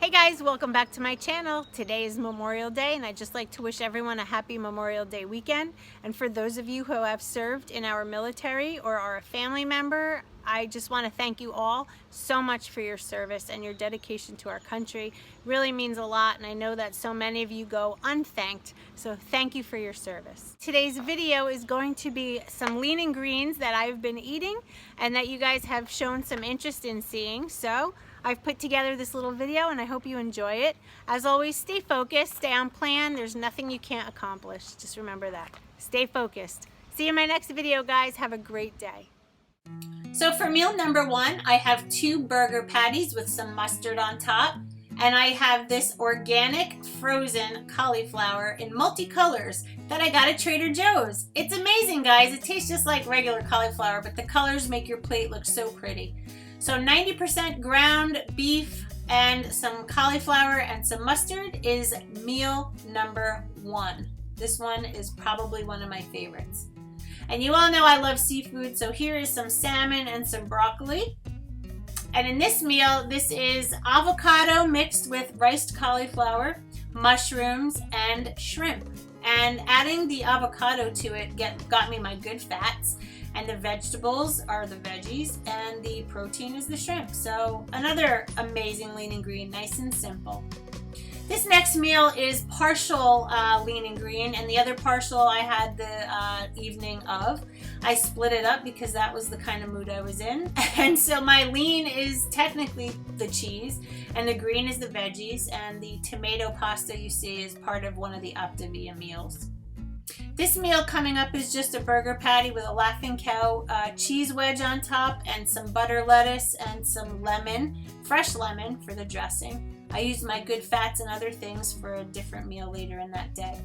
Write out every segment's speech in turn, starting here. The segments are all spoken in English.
Hey guys, welcome back to my channel. Today is Memorial Day and I'd just like to wish everyone a happy Memorial Day weekend. And for those of you who have served in our military or are a family member, I just want to thank you all so much for your service and your dedication to our country. It really means a lot, and I know that so many of you go unthanked, so thank you for your service. Today's video is going to be some lean and greens that I've been eating and that you guys have shown some interest in seeing. So I've put together this little video and I hope you enjoy it. As always, stay focused, stay on plan. There's nothing you can't accomplish. Just remember that. Stay focused. See you in my next video, guys. Have a great day. So for meal number one, I have 2 burger patties with some mustard on top. And I have this organic frozen cauliflower in multicolors that I got at Trader Joe's. It's amazing, guys. It tastes just like regular cauliflower, but the colors make your plate look so pretty. So 90% ground beef and some cauliflower and some mustard is meal number one. This one is probably one of my favorites. And you all know I love seafood, so here is some salmon and some broccoli. And in this meal, this is avocado mixed with riced cauliflower, mushrooms, and shrimp. And adding the avocado to it got me my good fats. And the vegetables are the veggies, and the protein is the shrimp. So another amazing lean and green, nice and simple. This next meal is partial lean and green, and the other partial I had the evening of. I split it up because that was the kind of mood I was in. And so my lean is technically the cheese, and the green is the veggies, and the tomato pasta you see is part of one of the Optavia meals. This meal coming up is just a burger patty with a Laughing Cow cheese wedge on top and some butter lettuce and some lemon, fresh lemon for the dressing. I used my good fats and other things for a different meal later in that day.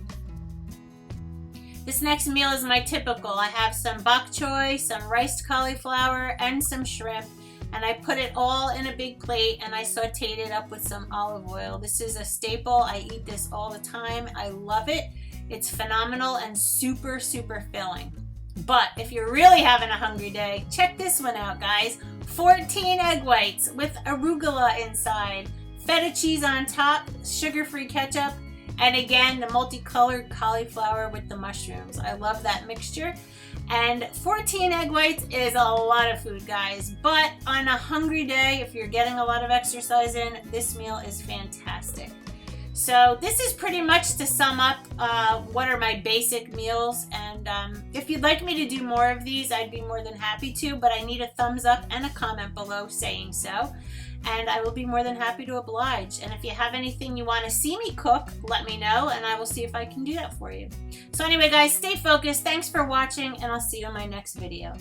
This next meal is my typical. I have some bok choy, some riced cauliflower, and some shrimp. And I put it all in a big plate and I sauteed it up with some olive oil. This is a staple. I eat this all the time. I love it. It's phenomenal and super, super filling. But if you're really having a hungry day, check this one out, guys. 14 egg whites with arugula inside, feta cheese on top, sugar-free ketchup, and again, the multicolored cauliflower with the mushrooms. I love that mixture. And 14 egg whites is a lot of food, guys. But on a hungry day, if you're getting a lot of exercise in, this meal is fantastic. So this is pretty much to sum up what are my basic meals, and if you'd like me to do more of these, I'd be more than happy to, but I need a thumbs up and a comment below saying so, and I will be more than happy to oblige. And if you have anything you want to see me cook, let me know and I will see if I can do that for you. So anyway, guys, stay focused. Thanks for watching, and I'll see you in my next video.